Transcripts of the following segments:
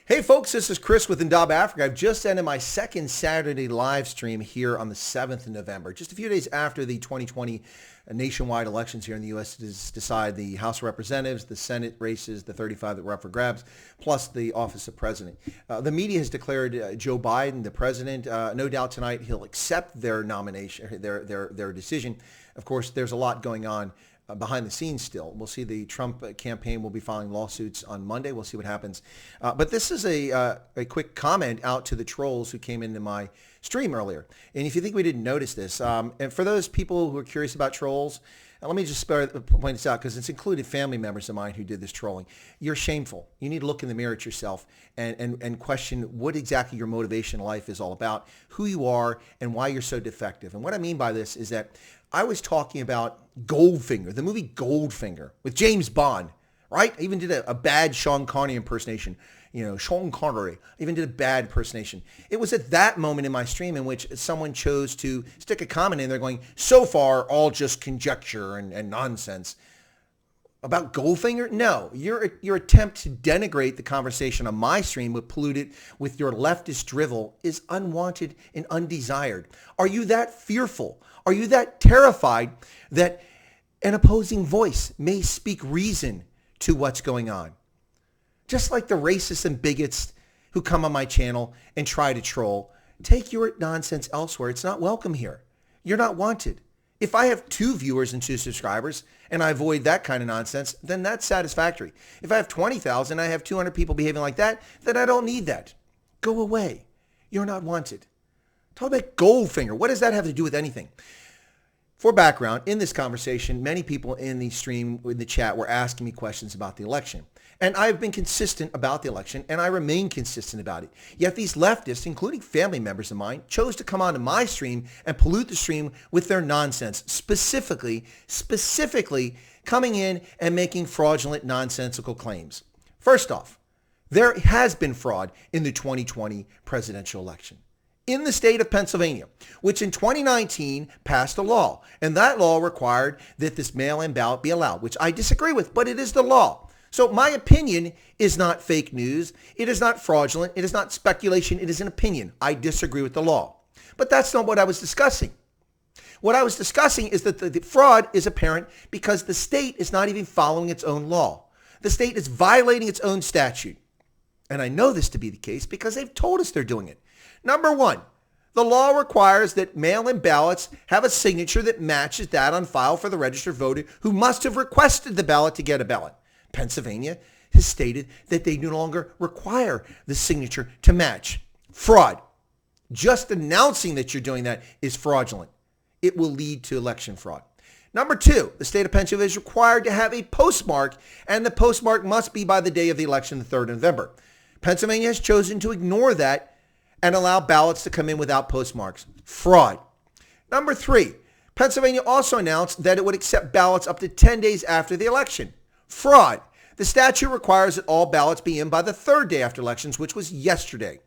Hey folks, this is Chris with Indab Africa. I've just ended my second Saturday live stream here on the 7th of November, just a few days after the 2020 nationwide elections here in the U.S. to decide the House of Representatives, the Senate races, the 35 that were up for grabs, plus the office of president. The media has declared Joe Biden the president. No doubt tonight he'll accept their nomination, their decision. Of course, there's a lot going on behind the scenes still. We'll see the Trump campaign will be filing lawsuits on Monday. We'll see what happens. But this is a quick comment out to the trolls who came into my stream earlier. And if you think we didn't notice this, and for those people who are curious about trolls, let me just point this out because it's included family members of mine who did this trolling. You're shameful. You need to look in the mirror at yourself and question what exactly your motivation in life is all about, who you are, and why you're so defective. And what I mean by this is that I was talking about Goldfinger, the movie Goldfinger with James Bond, right? I even did a bad Sean Connery impersonation. Sean Connery. I even did a bad impersonation. It was at that moment in my stream in which someone chose to stick a comment in there going, so far, all just conjecture and nonsense. About Goldfinger? No. Your attempt to denigrate the conversation on my stream, but pollute it with your leftist drivel is unwanted and undesired. Are you that fearful? Are you that terrified that an opposing voice may speak reason to what's going on? Just like the racists and bigots who come on my channel and try to troll, take your nonsense elsewhere. It's not welcome here. You're not wanted. If I have 2 viewers and 2 subscribers and I avoid that kind of nonsense, then that's satisfactory. If I have 20,000 and I have 200 people behaving like that, then I don't need that. Go away. You're not wanted. Talk about Goldfinger. What does that have to do with anything? For background, in this conversation, many people in the stream, in the chat, were asking me questions about the election. And I've been consistent about the election, and I remain consistent about it. Yet these leftists, including family members of mine, chose to come onto my stream and pollute the stream with their nonsense, specifically coming in and making fraudulent, nonsensical claims. First off, there has been fraud in the 2020 presidential election in the state of Pennsylvania, which in 2019 passed a law. And that law required that this mail-in ballot be allowed, which I disagree with, but it is the law. So my opinion is not fake news. It is not fraudulent. It is not speculation. It is an opinion. I disagree with the law. But that's not what I was discussing. What I was discussing is that the fraud is apparent because the state is not even following its own law. The state is violating its own statute. And I know this to be the case because they've told us they're doing it. Number 1, the law requires that mail-in ballots have a signature that matches that on file for the registered voter who must have requested the ballot to get a ballot. Pennsylvania has stated that they no longer require the signature to match. Fraud. Just announcing that you're doing that is fraudulent. It will lead to election fraud. Number 2, the state of Pennsylvania is required to have a postmark, and the postmark must be by the day of the election, the 3rd of November. Pennsylvania has chosen to ignore that and allow ballots to come in without postmarks. Fraud. Number 3, Pennsylvania also announced that it would accept ballots up to 10 days after the election. Fraud. The statute requires that all ballots be in by the 3rd day after elections, which was yesterday.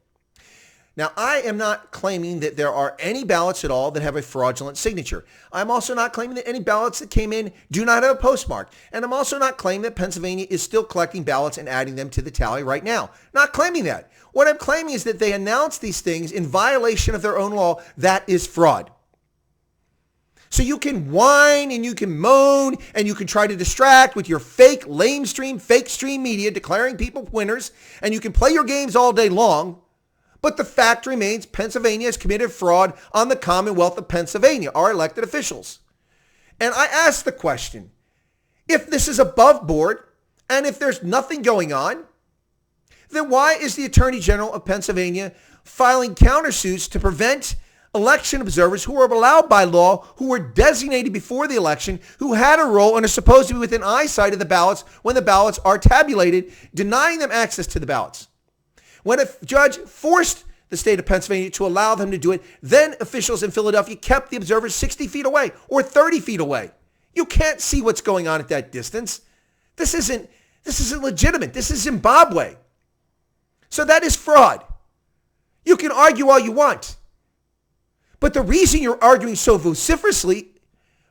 Now, I am not claiming that there are any ballots at all that have a fraudulent signature. I'm also not claiming that any ballots that came in do not have a postmark. And I'm also not claiming that Pennsylvania is still collecting ballots and adding them to the tally right now. Not claiming that. What I'm claiming is that they announced these things in violation of their own law. That is fraud. So you can whine and you can moan and you can try to distract with your fake stream media declaring people winners, and you can play your games all day long. But the fact remains Pennsylvania has committed fraud on the Commonwealth of Pennsylvania, our elected officials. And I ask the question, if this is above board and if there's nothing going on, then why is the Attorney General of Pennsylvania filing countersuits to prevent election observers who are allowed by law, who were designated before the election, who had a role and are supposed to be within eyesight of the ballots when the ballots are tabulated, denying them access to the ballots? When a judge forced the state of Pennsylvania to allow them to do it, then officials in Philadelphia kept the observers 60 feet away or 30 feet away. You can't see what's going on at that distance. This isn't legitimate. This is Zimbabwe. So that is fraud. You can argue all you want. But the reason you're arguing so vociferously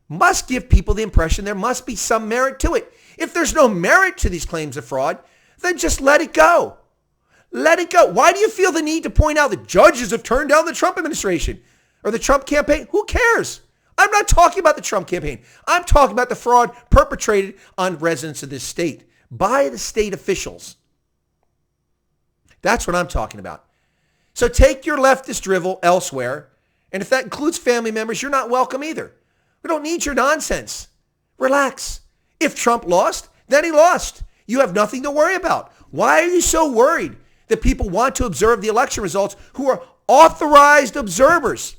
must give people the impression there must be some merit to it. If there's no merit to these claims of fraud, then just let it go. Let it go. Why do you feel the need to point out that judges have turned down the Trump administration or the Trump campaign? Who cares? I'm not talking about the Trump campaign. I'm talking about the fraud perpetrated on residents of this state by the state officials. That's what I'm talking about. So take your leftist drivel elsewhere, and if that includes family members, you're not welcome either. We don't need your nonsense. Relax. If Trump lost, then he lost. You have nothing to worry about. Why are you so worried that people want to observe the election results who are authorized observers?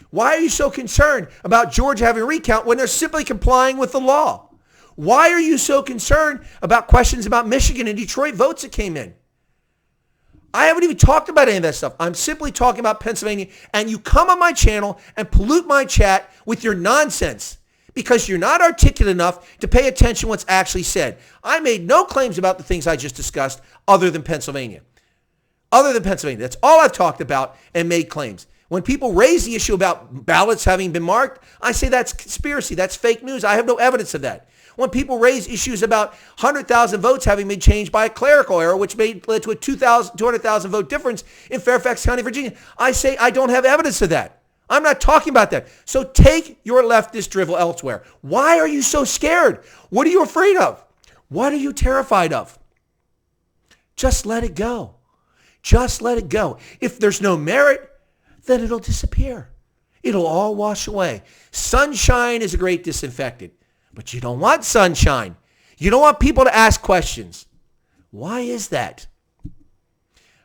Why are you so concerned about Georgia having a recount when they're simply complying with the law? Why are you so concerned about questions about Michigan and Detroit votes that came in? I haven't even talked about any of that stuff. I'm simply talking about Pennsylvania, and you come on my channel and pollute my chat with your nonsense because you're not articulate enough to pay attention to what's actually said. I made no claims about the things I just discussed other than Pennsylvania. That's all I've talked about and made claims. When people raise the issue about ballots having been marked, I say that's conspiracy. That's fake news. I have no evidence of that. When people raise issues about 100,000 votes having been changed by a clerical error, which led to a 200,000 vote difference in Fairfax County, Virginia, I say I don't have evidence of that. I'm not talking about that. So take your leftist drivel elsewhere. Why are you so scared? What are you afraid of? What are you terrified of? Just let it go. Just let it go. If there's no merit, then it'll disappear. It'll all wash away. Sunshine is a great disinfectant. But you don't want sunshine. You don't want people to ask questions. Why is that?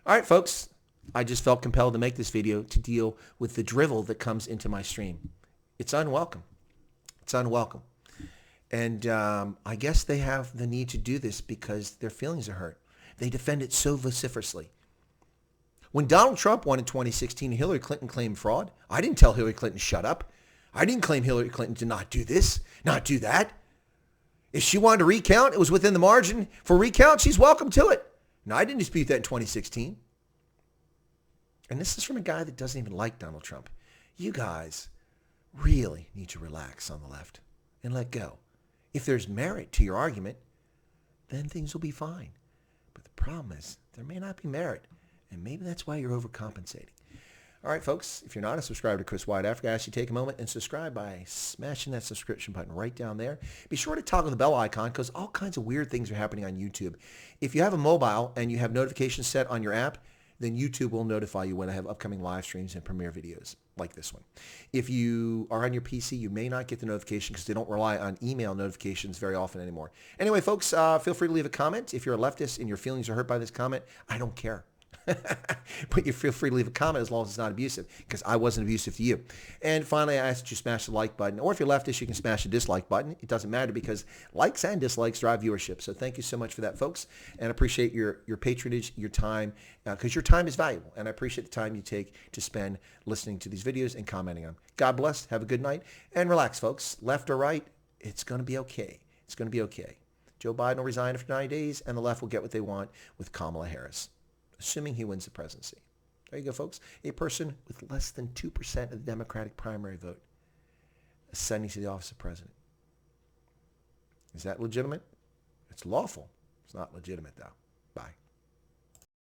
All right, folks. I just felt compelled to make this video to deal with the drivel that comes into my stream. It's unwelcome. It's unwelcome. And I guess they have the need to do this because their feelings are hurt. They defend it so vociferously. When Donald Trump won in 2016, Hillary Clinton claimed fraud. I didn't tell Hillary Clinton, shut up. I didn't claim Hillary Clinton to not do this, not do that. If she wanted to recount, it was within the margin for recount. She's welcome to it. No, I didn't dispute that in 2016. And this is from a guy that doesn't even like Donald Trump. You guys really need to relax on the left and let go. If there's merit to your argument, then things will be fine. But the problem is there may not be merit. And maybe that's why you're overcompensating. All right, folks, if you're not a subscriber to Chris White Africa, I ask you to take a moment and subscribe by smashing that subscription button right down there. Be sure to toggle the bell icon because all kinds of weird things are happening on YouTube. If you have a mobile and you have notifications set on your app, then YouTube will notify you when I have upcoming live streams and premiere videos like this one. If you are on your PC, you may not get the notification because they don't rely on email notifications very often anymore. Anyway, folks, feel free to leave a comment. If you're a leftist and your feelings are hurt by this comment, I don't care. But you feel free to leave a comment as long as it's not abusive, because I wasn't abusive to you. And finally, I ask that you smash the like button. Or if you're leftist, you can smash the dislike button. It doesn't matter because likes and dislikes drive viewership. So thank you so much for that, folks. And I appreciate your patronage, your time, because your time is valuable. And I appreciate the time you take to spend listening to these videos and commenting on them. God bless. Have a good night. And relax, folks. Left or right, it's going to be okay. It's going to be okay. Joe Biden will resign after 90 days, and the left will get what they want with Kamala Harris, assuming he wins the presidency. There you go, folks. A person with less than 2% of the Democratic primary vote ascending to the office of president. Is that legitimate? It's lawful. It's not legitimate, though. Bye.